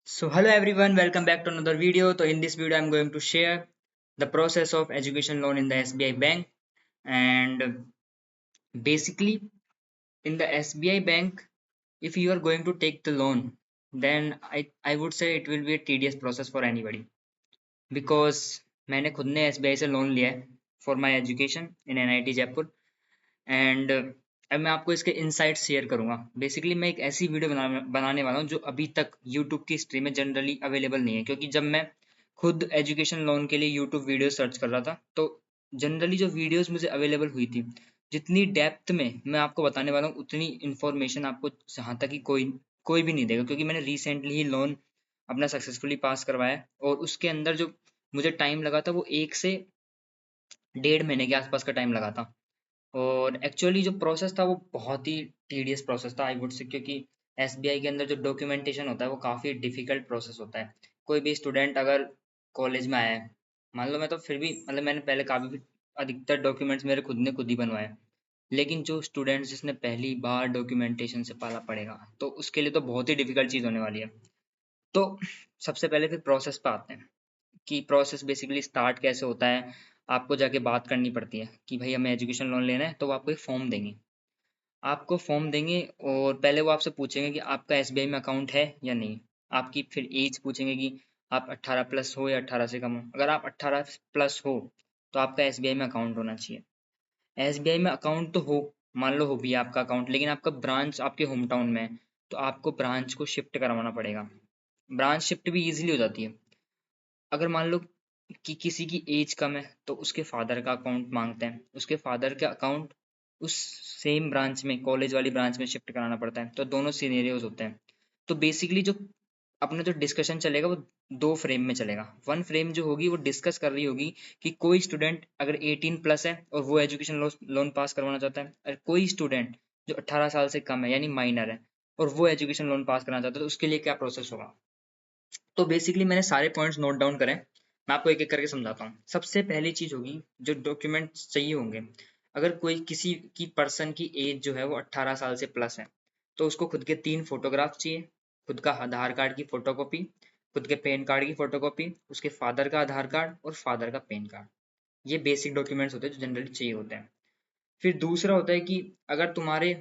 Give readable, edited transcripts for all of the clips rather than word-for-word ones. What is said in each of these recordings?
So hello everyone, welcome back to another video. So in this video, I'm going to share the process of education loan in the SBI bank. And basically, in the SBI bank, if you are going to take the loan, then I would say it will be a tedious process for anybody because मैंने खुद ने SBI से loan लिया है for my education in NIT Jaipur. And अब मैं आपको इसके इनसाइट्स शेयर करूंगा. बेसिकली मैं एक ऐसी वीडियो बनाने वाला हूँ जो अभी तक यूट्यूब की हिस्ट्री में जनरली अवेलेबल नहीं है, क्योंकि जब मैं खुद एजुकेशन लोन के लिए यूट्यूब वीडियो सर्च कर रहा था तो जनरली जो वीडियोस मुझे अवेलेबल हुई थी, जितनी डेप्थ में मैं आपको बताने वाला हूँ उतनी इन्फॉर्मेशन आपको जहाँ तक कि कोई कोई भी नहीं देगा, क्योंकि मैंने रिसेंटली ही लोन अपना सक्सेसफुली पास करवाया है और उसके अंदर जो मुझे टाइम लगा था वो 1 से 1.5 महीने के आसपास का टाइम लगा था. और एक्चुअली जो प्रोसेस था वो बहुत ही टीडियस प्रोसेस था आई वुड से, क्योंकि एसबीआई के अंदर जो डॉक्यूमेंटेशन होता है वो काफ़ी डिफिकल्ट प्रोसेस होता है. कोई भी स्टूडेंट अगर कॉलेज में आया है, मान लो, मैं तो फिर भी मतलब मैंने पहले काफ़ी अधिकतर डॉक्यूमेंट्स मेरे खुद ही बनवाए, लेकिन जो स्टूडेंट जिसने पहली बार डॉक्यूमेंटेशन से पाला पड़ेगा तो उसके लिए तो बहुत ही डिफिकल्ट चीज़ होने वाली है. तो सबसे पहले फिर प्रोसेस पे आते हैं कि प्रोसेस बेसिकली स्टार्ट कैसे होता है. आपको जाके बात करनी पड़ती है कि भाई हमें एजुकेशन लोन लेना है, तो वो आपको एक फॉर्म देंगे. आपको फॉर्म देंगे और पहले वो आपसे पूछेंगे कि आपका एसबीआई में अकाउंट है या नहीं. आपकी फिर एज पूछेंगे कि आप 18 प्लस हो या 18 से कम हो. अगर आप 18 प्लस हो तो आपका एसबीआई में अकाउंट होना चाहिए. एसबीआई में अकाउंट तो हो, मान लो हो भी आपका अकाउंट, लेकिन आपका ब्रांच आपके होम टाउन में है, तो आपको ब्रांच को शिफ्ट करवाना पड़ेगा. ब्रांच शिफ्ट भी इजीली हो जाती है. अगर मान लो कि किसी की एज कम है तो उसके फादर का अकाउंट मांगते हैं, उसके फादर का अकाउंट उस सेम ब्रांच में, कॉलेज वाली ब्रांच में शिफ्ट कराना पड़ता है. तो दोनों सिनेरियोज होते हैं. तो बेसिकली जो अपना जो डिस्कशन चलेगा वो दो फ्रेम में चलेगा. वन फ्रेम जो होगी वो डिस्कस कर रही होगी कि कोई स्टूडेंट अगर 18 प्लस है और वो एजुकेशन लोन पास करवाना चाहता है, और कोई स्टूडेंट जो 18 साल से कम है यानी माइनर है और वो एजुकेशन लोन पास कराना चाहता है, तो उसके लिए क्या प्रोसेस होगा. तो बेसिकली मैंने सारे पॉइंट्स नोट डाउन करें, मैं आपको एक एक करके समझाता हूँ. सबसे पहली चीज होगी जो डॉक्यूमेंट्स चाहिए होंगे. अगर कोई किसी की पर्सन की एज जो है वो 18 साल से प्लस है, तो उसको खुद के 3 फोटोग्राफ चाहिए. खुद का आधार कार्ड की फोटोकॉपी, खुद के पैन कार्ड की फोटोकॉपी, उसके फादर का आधार कार्ड और फादर का पैन कार्ड. ये बेसिक डॉक्यूमेंट्स होते हैं जो जनरली चाहिए होते हैं. फिर दूसरा होता है कि अगर तुम्हारे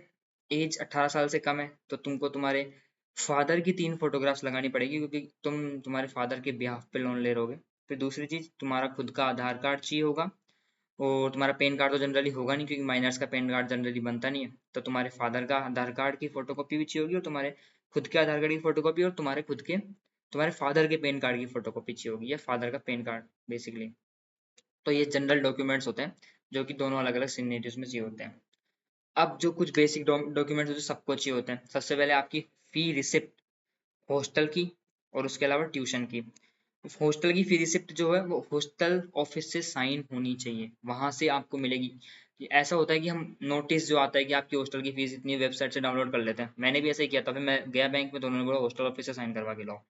एज 18 साल से कम है तो तुमको तुम्हारे फादर की 3 फोटोग्राफ्स लगानी पड़ेगी, क्योंकि तुम तुम्हारे फादर के बिहाफ पे लोन ले रहोगे. फिर दूसरी चीज, तुम्हारा खुद का आधार कार्ड चाहिए होगा. और तुम्हारा पैन कार्ड तो जनरली होगा नहीं, क्योंकि माइनर्स का पैन कार्ड जनरली बनता नहीं है. तो तुम्हारे फादर का आधार कार्ड की फोटोकॉपी भी चाहिए होगी, और तुम्हारे खुद के आधार कार्ड की फोटोकॉपी, और तुम्हारे फादर के पैन कार्ड की फोटोकॉपी चाहिए होगी, या फादर का पैन कार्ड बेसिकली. तो ये जनरल डॉक्यूमेंट्स होते हैं जो कि दोनों अलग अलग सिग्नेचर्स में चाहिए होते हैं. अब जो कुछ बेसिक डॉक्यूमेंट्स होते हैं सबको चाहिए होते हैं. सबसे पहले आपकी फी रिसिप्ट, हॉस्टल की, और उसके अलावा ट्यूशन की. हॉस्टल की फी रिसिप्ट जो है वो हॉस्टल ऑफिस से साइन होनी चाहिए, वहां से आपको मिलेगी. कि ऐसा होता है कि हम नोटिस जो आता है कि आपकी हॉस्टल की फीस इतनी, वेबसाइट से डाउनलोड कर लेते हैं. मैंने भी ऐसा ही किया था. फिर मैं गया बैंक में तो उन्होंने बोला हॉस्टल ऑफिस से साइन करवा के लाओ.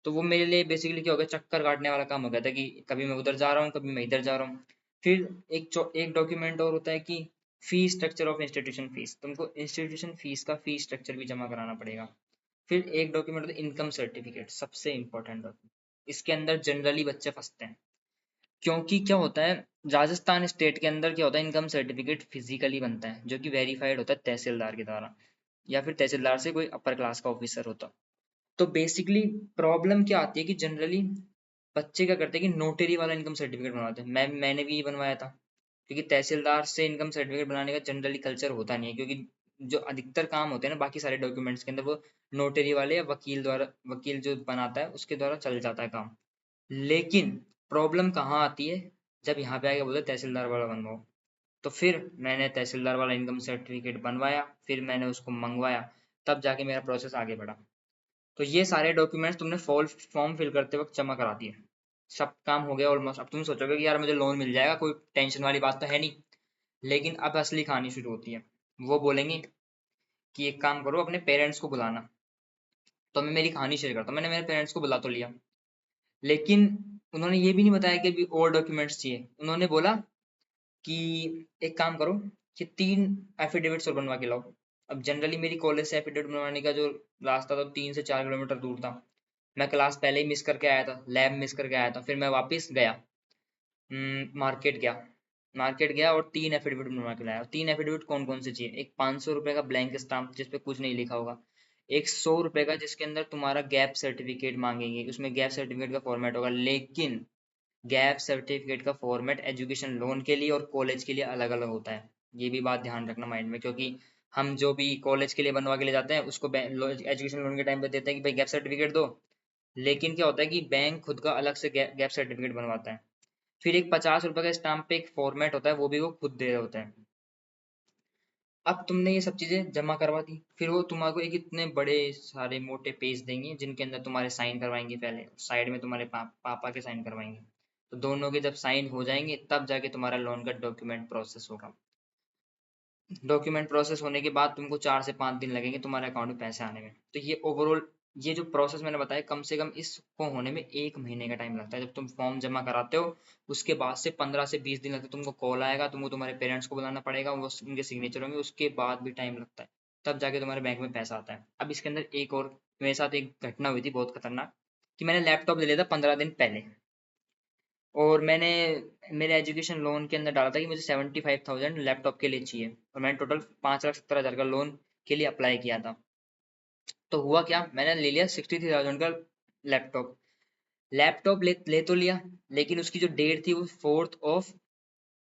तो वो मेरे लिए बेसिकली क्या हो गया, चक्कर काटने वाला काम हो गया था कि कभी मैं उधर जा रहा हूँ, कभी मैं इधर जा रहा हूँ. फिर एक डॉक्यूमेंट और होता है कि fee structure of institution fees. तुमको इंस्टीट्यूशन फीस का फी स्ट्रक्चर भी जमा कराना पड़ेगा. फिर एक डॉक्यूमेंट होता है इनकम सर्टिफिकेट, सबसे इंपॉर्टेंट डॉक्यूमेंट. इसके अंदर जनरली बच्चे फंसते हैं, क्योंकि क्या होता है, राजस्थान स्टेट के अंदर क्या होता है, इनकम सर्टिफिकेट फिजिकली बनता है जो कि वेरीफाइड होता है तहसीलदार के द्वारा, या फिर तहसीलदार से कोई अपर क्लास का ऑफिसर होता. तो बेसिकली प्रॉब्लम क्या आती है कि जनरली बच्चे क्या करते हैं कि नोटरी वाला इनकम सर्टिफिकेट बनवाते हैं. मैंने भी ये बनवाया था, क्योंकि तहसीलदार से इनकम सर्टिफिकेट बनाने का जनरली कल्चर होता नहीं है, क्योंकि जो अधिकतर काम होते हैं ना बाकी सारे डॉक्यूमेंट्स के अंदर, वो नोटरी वाले या वकील द्वारा, वकील जो बनाता है उसके द्वारा चल जाता है काम. लेकिन प्रॉब्लम कहाँ आती है, जब यहाँ पे आके बोलते हैं तहसीलदार वाला बनवाओ. तो फिर मैंने तहसीलदार वाला इनकम सर्टिफिकेट बनवाया, फिर मैंने उसको मंगवाया, तब जाके मेरा प्रोसेस आगे बढ़ा. तो ये सारे डॉक्यूमेंट्स तुमने फॉर्म फिल करते वक्त जमा करा दिए, सब काम हो गया ऑलमोस्ट. अब तुम सोचोगे कि यार मुझे लोन मिल जाएगा, कोई टेंशन वाली बात तो है नहीं. लेकिन अब असली कहानी शुरू होती है. वो बोलेंगे कि एक काम करो, अपने पेरेंट्स को बुलाना. तो मैं मेरी कहानी शेयर करता हूँ. मैंने मेरे पेरेंट्स को बुला तो लिया, लेकिन उन्होंने ये भी नहीं बताया कि अभी और डॉक्यूमेंट्स चाहिए. उन्होंने बोला कि एक काम करो कि 3 एफिडेविट्स और बनवा के लाओ. अब जनरली मेरी कॉलेज से एफिडेविट बनवाने का जो रास्ता था 3 से 4 किलोमीटर दूर था. मैं क्लास पहले ही मिस करके आया था, लैब मिस करके आया था, फिर मैं वापस गया, मार्केट गया, मार्केट गया और 3 एफिडेविट बनवा के लाया। 3 एफिडेविट कौन कौन से चाहिए? एक 500 रुपए का ब्लैंक स्टाम्प जिसपे कुछ नहीं लिखा होगा, एक 100 रुपए का जिसके अंदर तुम्हारा गैप सर्टिफिकेट मांगेंगे, उसमें गैप सर्टिफिकेट का फॉर्मेट होगा, लेकिन गैप सर्टिफिकेट का फॉर्मेट एजुकेशन लोन के लिए और कॉलेज के लिए अलग अलग होता है। ये भी बात ध्यान रखना माइंड में, क्योंकि हम जो भी कॉलेज के लिए बनवा के ले जाते हैं उसको एजुकेशन लोन के टाइम पे देते हैं कि भाई गैप सर्टिफिकेट दो, लेकिन क्या होता है कि बैंक खुद का अलग से गैप सर्टिफिकेट बनवाता है। फिर एक 50 रुपए का स्टाम्प पे एक फॉर्मेट होता है, वो भी वो खुद दे रहे होते हैं। अब तुमने ये सब चीजें जमा करवा दी, फिर वो तुम्हारे एक इतने बड़े सारे मोटे पेज देंगे जिनके अंदर तुम्हारे साइन करवाएंगे, पहले साइड में तुम्हारे पापा के साइन करवाएंगे, तो दोनों के जब साइन हो जाएंगे तब जाके तुम्हारा लोन का डॉक्यूमेंट प्रोसेस होगा। डॉक्यूमेंट प्रोसेस होने के बाद तुमको 4 से 5 दिन लगेंगे तुम्हारे अकाउंट में पैसे आने में। तो ये ओवरऑल ये जो प्रोसेस मैंने बताया, कम से कम इसको होने में 1 महीने का टाइम लगता है। जब तुम फॉर्म जमा कराते हो उसके बाद से 15 से 20 दिन लगते हैं, तुमको कॉल आएगा, तुमको तुम्हारे पेरेंट्स को बुलाना पड़ेगा, वो उनके सिग्नेचर होंगे, उसके बाद भी टाइम लगता है, तब जाके तुम्हारे बैंक में पैसा आता है। अब इसके अंदर एक और मेरे साथ एक घटना हुई थी बहुत खतरनाक, कि मैंने लैपटॉप ले लिया था 15 दिन पहले, और मैंने मेरे एजुकेशन लोन के अंदर डाला था कि मुझे 75,000 लैपटॉप के लिए चाहिए, और मैंने टोटल 5,70,000 का लोन के लिए अप्लाई किया था। तो हुआ क्या, मैंने ले लिया 63,000 का लैपटॉप। लैपटॉप ले तो लिया, लेकिन उसकी जो डेट थी वो 4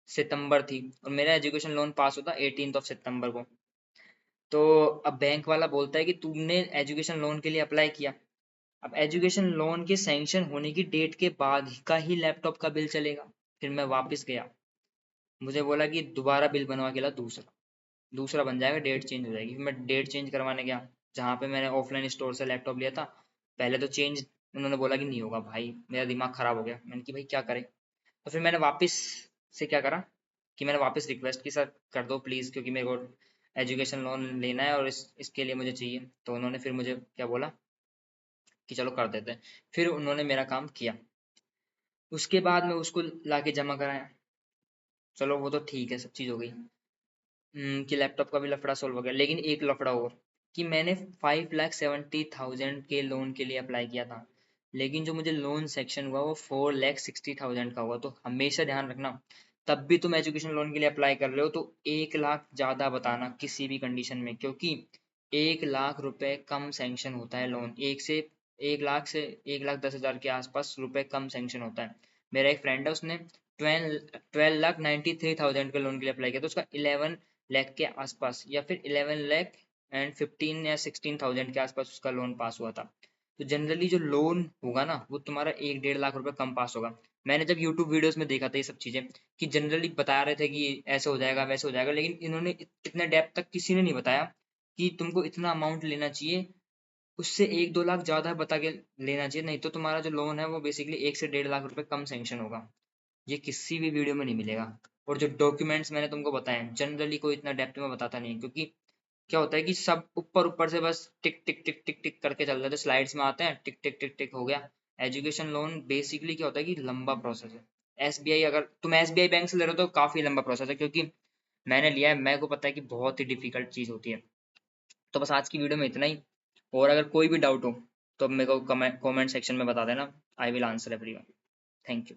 सितंबर थी, और मेरा एजुकेशन लोन पास होता 18 सितंबर को। तो अब बैंक वाला बोलता है कि तुमने एजुकेशन लोन के लिए अप्लाई किया, अब एजुकेशन लोन के सैंक्शन होने की डेट के बाद का ही लैपटॉप का बिल चलेगा। फिर मैं वापस गया, मुझे बोला कि दोबारा बिल बनवा के ला, दूसरा दूसरा बन जाएगा, डेट चेंज हो जाएगी। फिर मैं डेट चेंज करवाने गया, जहाँ पे मैंने ऑफलाइन स्टोर से लैपटॉप लिया था, पहले तो चेंज उन्होंने बोला कि नहीं होगा। भाई मेरा दिमाग खराब हो गया, मैंने कि भाई क्या करें। तो फिर मैंने वापस से क्या करा कि मैंने वापस रिक्वेस्ट की, सर कर दो प्लीज़, क्योंकि मेरे को एजुकेशन लोन लेना है और इसके लिए मुझे चाहिए। तो उन्होंने फिर मुझे क्या बोला कि चलो कर देते हैं। फिर उन्होंने मेरा काम किया, उसके बाद मैं उसको लाके जमा कराया। चलो वो तो ठीक है, सब चीज़ हो गई। कि लैपटॉप का भी लफड़ा सोल्व हो गया, लेकिन एक लफड़ा और, कि मैंने 5,70,000 के लोन के लिए अप्लाई किया था, लेकिन जो मुझे लोन सेक्शन हुआ वो 4,60,000 का हुआ। तो हमेशा ध्यान रखना, तब भी तुम एजुकेशन लोन के लिए अप्लाई कर रहे हो तो 1 लाख ज्यादा बताना किसी भी कंडीशन में, क्योंकि 1 लाख रुपए कम सैंक्शन होता है लोन, 1 लाख 10,000 के आसपास रुपए कम सैंक्शन होता है। मेरा एक फ्रेंड है, उसने 12,93,000 के लोन के लिए अप्लाई किया, तो उसका 11 लाख के आसपास, या फिर 11 लाख 15 या 16,000 के आसपास उसका लोन पास हुआ था। तो जनरली जो लोन होगा ना वो तुम्हारा 1-1.5 लाख रुपए कम पास होगा। मैंने जब यूट्यूब वीडियोस में देखा था ये सब चीजें, कि जनरली बता रहे थे कि ऐसे हो जाएगा वैसे हो जाएगा, लेकिन इन्होंने इतने डेप्थ तक किसी ने नहीं बताया कि तुमको इतना अमाउंट लेना चाहिए, उससे 1-2 लाख ज्यादा बता के लेना चाहिए, नहीं तो तुम्हारा जो लोन है वो बेसिकली 1 से 1.5 लाख रुपए कम सेंक्शन होगा। ये किसी भी वीडियो में नहीं मिलेगा। और जो डॉक्यूमेंट्स मैंने तुमको बताए जनरली कोई इतना डेप्थ में बताता नहीं है, क्योंकि क्या होता है कि सब ऊपर ऊपर से बस टिक टिक टिक टिक टिक करके चल जाते, स्लाइड्स में आते हैं, टिक टिक टिक टिक हो गया। एजुकेशन लोन बेसिकली क्या होता है कि लंबा प्रोसेस है। एसबीआई, अगर तुम एसबीआई बैंक से ले रहे हो तो काफी लंबा प्रोसेस है, क्योंकि मैंने लिया है, मेरे को पता है कि बहुत ही डिफिकल्ट चीज होती है। तो बस आज की वीडियो में इतना ही, और अगर कोई भी डाउट हो तो मेरे को कमेंट सेक्शन में बता देना, I will answer everyone. Thank you.